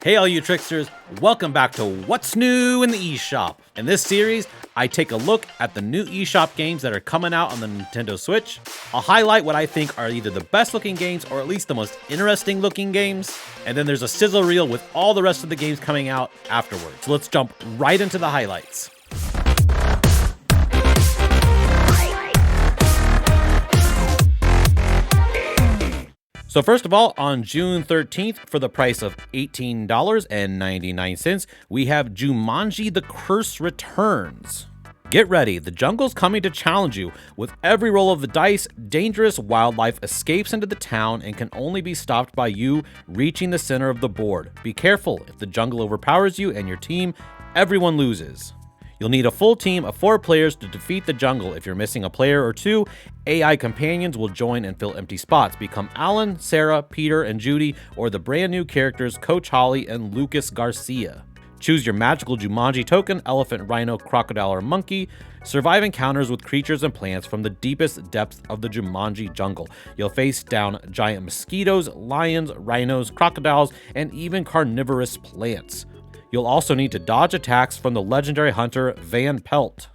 Hey all you tricksters, welcome back to What's New in the eShop. In this series, I take a look at the new eShop games that are coming out on the Nintendo Switch. I'll highlight what I think are either the best looking games or at least the most interesting looking games. And then there's a Sizzle Reel with all the rest of the games coming out afterwards. So let's jump right into the highlights. So first of all, on June 13th, for the price of $18.99, we have Jumanji: The Curse Returns. Get ready, the jungle's coming to challenge you. With every roll of the dice, dangerous wildlife escapes into the town and can only be stopped by you reaching the center of the board. Be careful, if the jungle overpowers you and your team, everyone loses. You'll need a full team of 4 players to defeat the jungle. If you're missing a player or 2, AI companions will join and fill empty spots. Become Alan, Sarah, Peter, and Judy, or the brand new characters Coach Holly and Lucas Garcia. Choose your magical Jumanji token, elephant, rhino, crocodile, or monkey. Survive encounters with creatures and plants from the deepest depths of the Jumanji jungle. You'll face down giant mosquitoes, lions, rhinos, crocodiles, and even carnivorous plants. You'll also need to dodge attacks from the legendary hunter Van Pelt.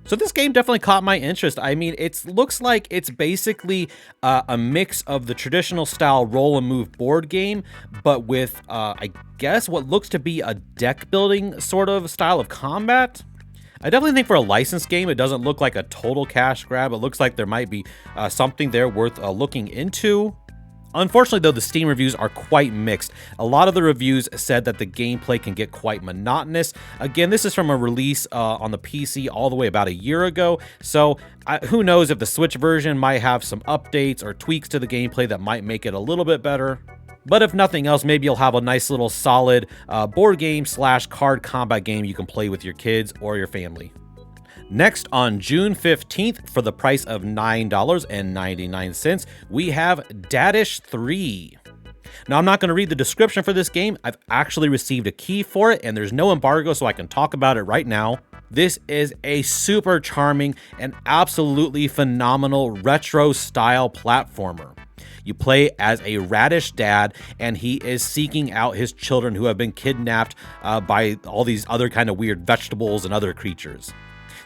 So this game definitely caught my interest. I mean, it looks like it's basically a mix of the traditional style roll and move board game, but with, I guess, what looks to be a deck building sort of style of combat. I definitely think for a licensed game, it doesn't look like a total cash grab. It looks like there might be something there worth looking into. Unfortunately, though, the Steam reviews are quite mixed. A lot of the reviews said that the gameplay can get quite monotonous. Again, this is from a release on the PC all the way about a year ago, so who knows if the Switch version might have some updates or tweaks to the gameplay that might make it a little bit better. But if nothing else, maybe you'll have a nice little solid board game / card combat game you can play with your kids or your family. Next, on June 15th, for the price of $9.99, we have Dadish 3. Now, I'm not going to read the description for this game. I've actually received a key for it, and there's no embargo, so I can talk about it right now. This is a super charming and absolutely phenomenal retro-style platformer. You play as a radish dad, and he is seeking out his children who have been kidnapped by all these other kind of weird vegetables and other creatures.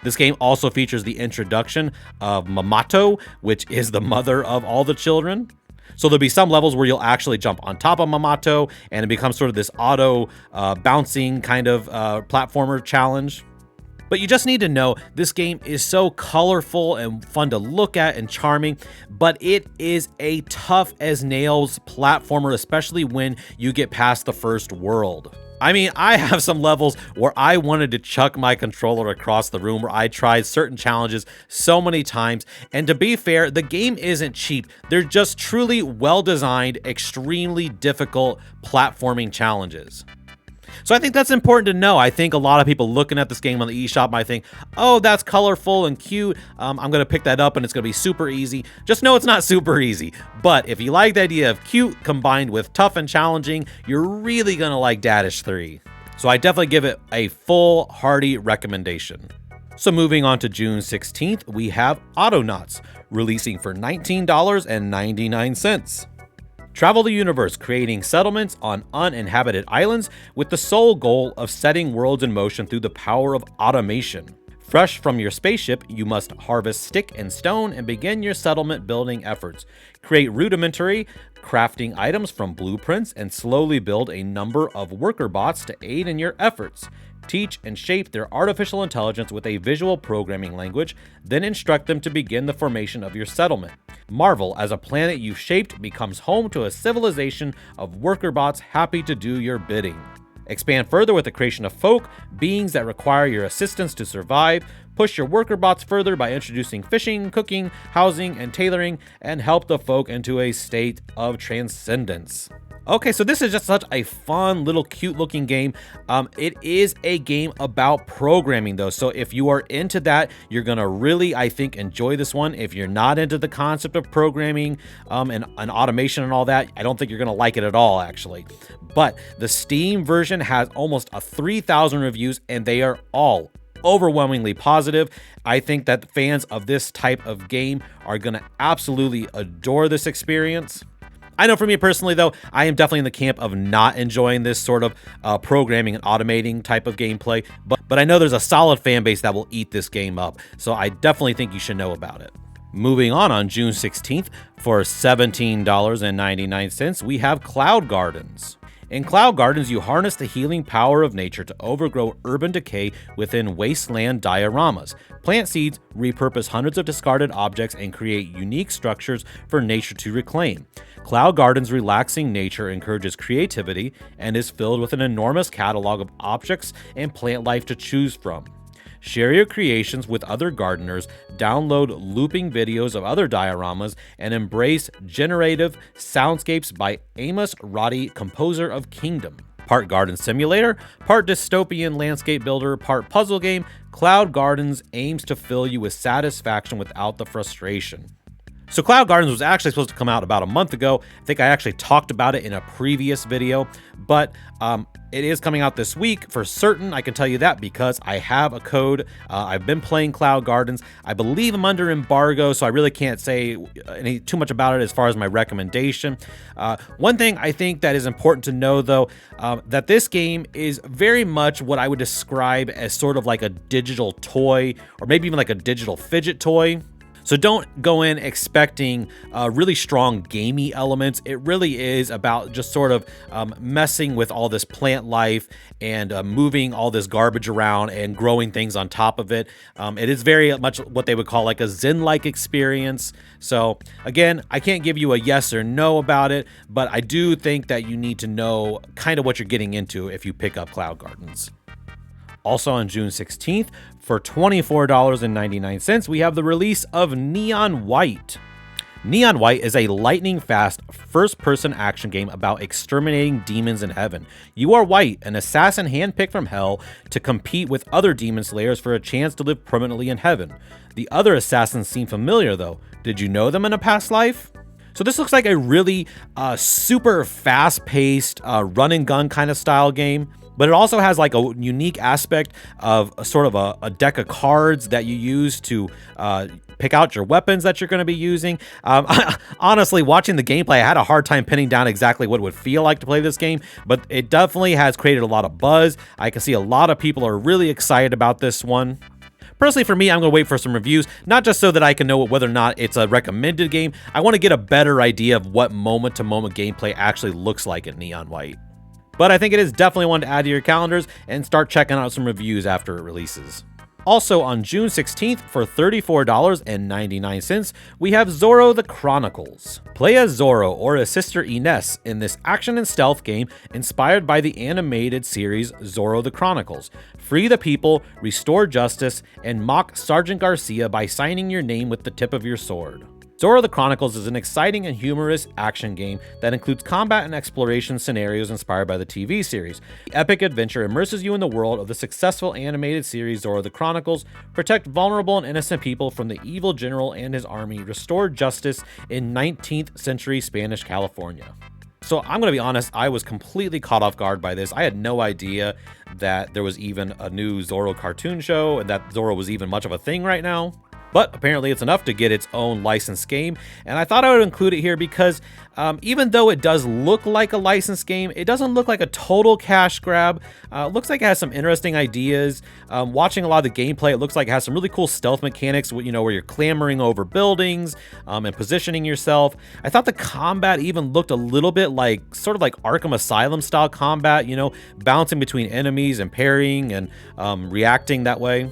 This game also features the introduction of Mamato, which is the mother of all the children. So there'll be some levels where you'll actually jump on top of Mamato, and it becomes sort of this auto bouncing kind of platformer challenge. But you just need to know this game is so colorful and fun to look at and charming, but it is a tough as nails platformer, especially when you get past the first world. I mean, I have some levels where I wanted to chuck my controller across the room, where I tried certain challenges so many times. And to be fair, the game isn't cheap. They're just truly well-designed, extremely difficult platforming challenges. So I think that's important to know. I think a lot of people looking at this game on the eShop might think, oh, that's colorful and cute. I'm going to pick that up and it's going to be super easy. Just know it's not super easy. But if you like the idea of cute combined with tough and challenging, you're really going to like Dadish 3. So I definitely give it a full, hearty recommendation. So moving on to June 16th, we have Autonauts, releasing for $19.99. Travel the universe, creating settlements on uninhabited islands with the sole goal of setting worlds in motion through the power of automation. Fresh from your spaceship, you must harvest stick and stone and begin your settlement building efforts. Create rudimentary crafting items from blueprints and slowly build a number of worker bots to aid in your efforts. Teach and shape their artificial intelligence with a visual programming language, then instruct them to begin the formation of your settlement. Marvel as a planet you've shaped becomes home to a civilization of worker bots happy to do your bidding. Expand further with the creation of folk, beings that require your assistance to survive. Push your worker bots further by introducing fishing, cooking, housing, and tailoring, and help the folk into a state of transcendence. Okay, so this is just such a fun little cute looking game. It is a game about programming though, so if you are into that, you're gonna really, I think, enjoy this one. If you're not into the concept of programming and automation and all that, I don't think you're gonna like it at all actually. But the Steam version has almost 3,000 reviews and they are all overwhelmingly positive. I think that fans of this type of game are gonna absolutely adore this experience. I know for me personally, though, I am definitely in the camp of not enjoying this sort of programming and automating type of gameplay, but I know there's a solid fan base that will eat this game up, so I definitely think you should know about it. Moving on June 16th, for $17.99, we have Cloud Gardens. In Cloud Gardens, you harness the healing power of nature to overgrow urban decay within wasteland dioramas. Plant seeds, repurpose hundreds of discarded objects, and create unique structures for nature to reclaim. Cloud Gardens' relaxing nature encourages creativity and is filled with an enormous catalog of objects and plant life to choose from. Share your creations with other gardeners, download looping videos of other dioramas, and embrace generative soundscapes by Amos Roddy, composer of Kingdom. Part garden simulator, part dystopian landscape builder, part puzzle game, Cloud Gardens aims to fill you with satisfaction without the frustration. So Cloud Gardens was actually supposed to come out about a month ago. I think I actually talked about it in a previous video, but it is coming out this week for certain. I can tell you that because I have a code. I've been playing Cloud Gardens. I believe I'm under embargo, so I really can't say too much about it as far as my recommendation. One thing I think that is important to know, though, that this game is very much what I would describe as sort of like a digital toy, or maybe even like a digital fidget toy. So don't go in expecting really strong gamey elements. It really is about just sort of messing with all this plant life and moving all this garbage around and growing things on top of it. It is very much what they would call like a Zen-like experience. So again, I can't give you a yes or no about it, but I do think that you need to know kind of what you're getting into if you pick up Cloud Gardens. Also on June 16th, for $24.99, we have the release of Neon White. Neon White is a lightning-fast, first-person action game about exterminating demons in heaven. You are White, an assassin handpicked from hell to compete with other demon slayers for a chance to live permanently in heaven. The other assassins seem familiar, though. Did you know them in a past life? So this looks like a really super fast-paced, run-and-gun kind of style game. But it also has like a unique aspect of a sort of a deck of cards that you use to pick out your weapons that you're going to be using. Honestly, watching the gameplay, I had a hard time pinning down exactly what it would feel like to play this game, but it definitely has created a lot of buzz. I can see a lot of people are really excited about this one. Personally, for me, I'm going to wait for some reviews, not just so that I can know whether or not it's a recommended game. I want to get a better idea of what moment-to-moment gameplay actually looks like in Neon White. But I think it is definitely one to add to your calendars and start checking out some reviews after it releases. Also on June 16th, for $34.99, we have Zorro the Chronicles. Play as Zorro or his sister Ines in this action and stealth game inspired by the animated series Zorro the Chronicles. Free the people, restore justice, and mock Sergeant Garcia by signing your name with the tip of your sword. Zorro the Chronicles is an exciting and humorous action game that includes combat and exploration scenarios inspired by the TV series. The epic adventure immerses you in the world of the successful animated series Zorro the Chronicles, protect vulnerable and innocent people from the evil general and his army, restore justice in 19th century Spanish California. So I'm going to be honest, I was completely caught off guard by this. I had no idea that there was even a new Zorro cartoon show and that Zorro was even much of a thing right now. But apparently it's enough to get its own licensed game, and I thought I would include it here because even though it does look like a licensed game, it doesn't look like a total cash grab. It looks like it has some interesting ideas. Watching a lot of the gameplay, it looks like it has some really cool stealth mechanics, where you're clambering over buildings and positioning yourself. I thought the combat even looked a little bit like sort of like Arkham Asylum style combat, bouncing between enemies and parrying and reacting that way.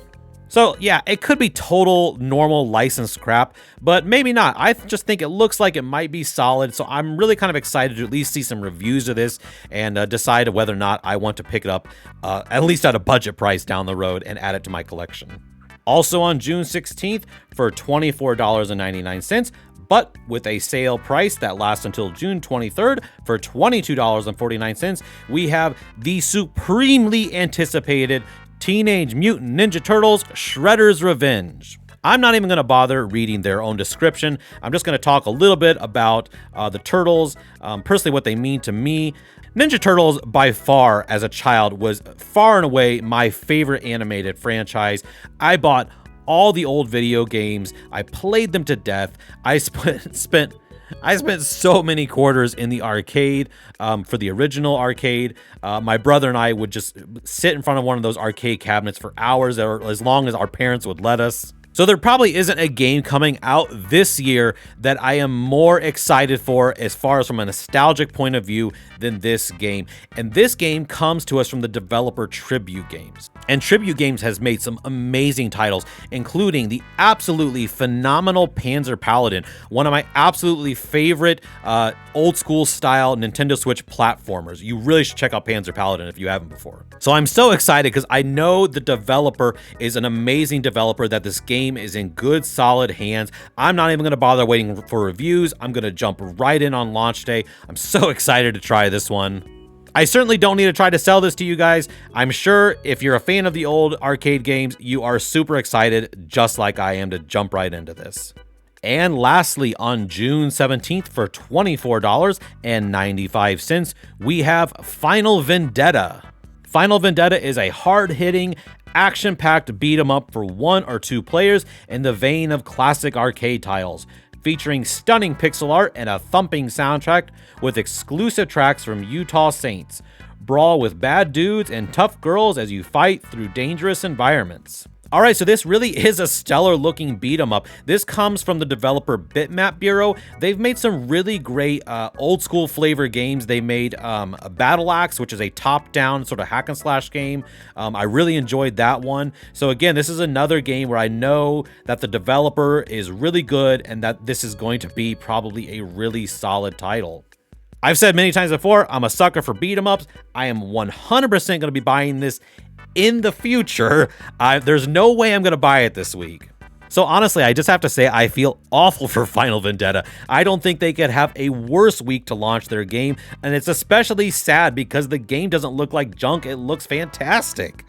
So yeah, it could be total normal licensed crap, but maybe not. I just think it looks like it might be solid, so I'm really kind of excited to at least see some reviews of this and decide whether or not I want to pick it up, at least at a budget price down the road, and add it to my collection. Also on June 16th, for $24.99, but with a sale price that lasts until June 23rd for $22.49, we have the supremely anticipated Teenage Mutant Ninja Turtles Shredder's Revenge. I'm not even going to bother reading their own description. I'm just going to talk a little bit about the Turtles, personally what they mean to me. Ninja Turtles, by far, as a child, was far and away my favorite animated franchise. I bought all the old video games. I played them to death. I spent I spent so many quarters in the arcade for the original arcade. My brother and I would just sit in front of one of those arcade cabinets for hours, or as long as our parents would let us. So there probably isn't a game coming out this year that I am more excited for as far as from a nostalgic point of view than this game. And this game comes to us from the developer Tribute Games. And Tribute Games has made some amazing titles, including the absolutely phenomenal Panzer Paladin, one of my absolutely favorite old school style Nintendo Switch platformers. You really should check out Panzer Paladin if you haven't before. So I'm so excited because I know the developer is an amazing developer, that this game is in good solid hands. I'm not even going to bother waiting for reviews. I'm going to jump right in on launch day. I'm so excited to try this one. I certainly don't need to try to sell this to you guys. I'm sure if you're a fan of the old arcade games, you are super excited, just like I am, to jump right into this. And lastly, on June 17th for $24.95, we have Final Vendetta. Final Vendetta is a hard-hitting, action-packed beat-em-up for 1 or 2 players in the vein of classic arcade titles, featuring stunning pixel art and a thumping soundtrack with exclusive tracks from Utah Saints. Brawl with bad dudes and tough girls as you fight through dangerous environments. Alright, so this really is a stellar looking beat 'em up. This comes from the developer Bitmap Bureau. They've made some really great old school flavor games. They made Battle Axe, which is a top-down sort of hack and slash game. I really enjoyed that one. So again, this is another game where I know that the developer is really good and that this is going to be probably a really solid title. I've said many times before, I'm a sucker for beat 'em ups. I am 100% going to be buying this in the future. There's no way I'm going to buy it this week. So honestly, I just have to say I feel awful for Final Vendetta. I don't think they could have a worse week to launch their game, and it's especially sad because the game doesn't look like junk. It looks fantastic.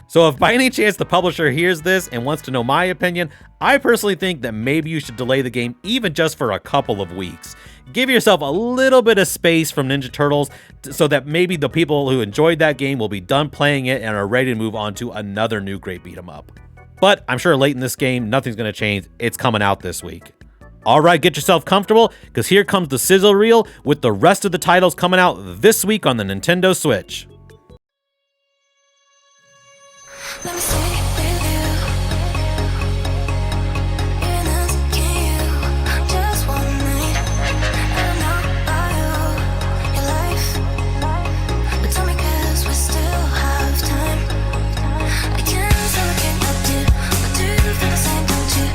So if by any chance the publisher hears this and wants to know my opinion, I personally think that maybe you should delay the game even just for a couple of weeks. Give yourself a little bit of space from Ninja Turtles so that maybe the people who enjoyed that game will be done playing it and are ready to move on to another new great beat 'em up. But I'm sure late in this game, nothing's going to change. It's coming out this week. All right, get yourself comfortable because here comes the Sizzle Reel with the rest of the titles coming out this week on the Nintendo Switch. Let me stay with you. You're not kidding you. Just one night. I'm not about your life. But tell me 'cause we still have time. I can't say what can I do. But do you feel the same, don't you?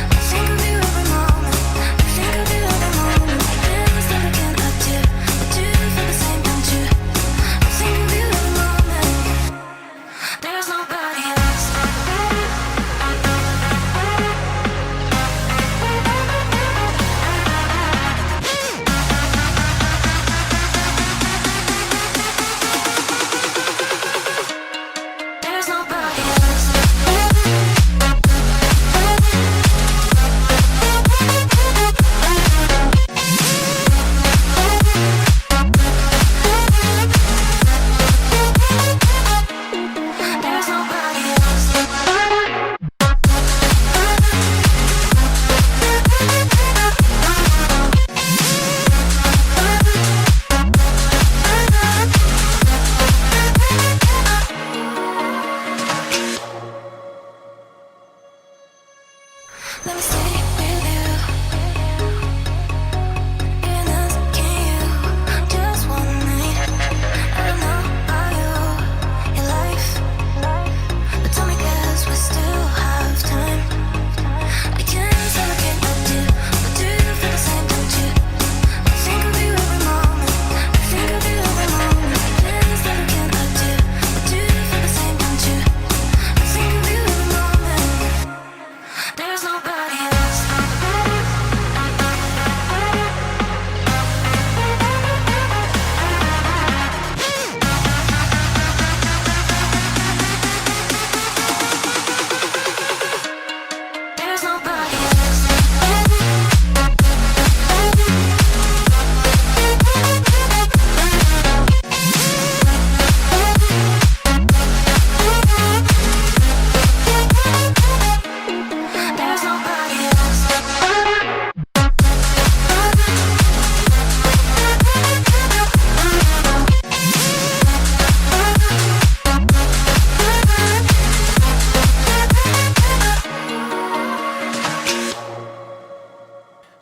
I think of you every moment. I think of you every moment. There's nothing can I do. But do you feel the same, don't you? I think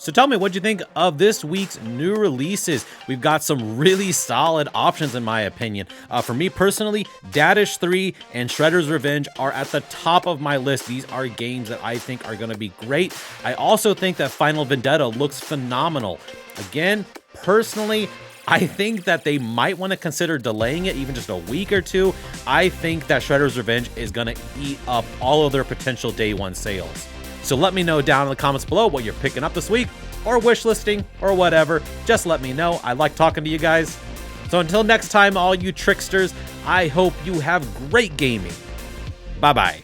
So tell me, what'd you think of this week's new releases? We've got some really solid options in my opinion. For me personally, Dadish 3 and Shredder's Revenge are at the top of my list. These are games that I think are going to be great. I also think that Final Vendetta looks phenomenal. Again, personally, I think that they might want to consider delaying it even just a week or two. I think that Shredder's Revenge is going to eat up all of their potential day one sales. So let me know down in the comments below what you're picking up this week, or wish listing, or whatever. Just let me know. I like talking to you guys. So until next time, all you tricksters, I hope you have great gaming. Bye-bye.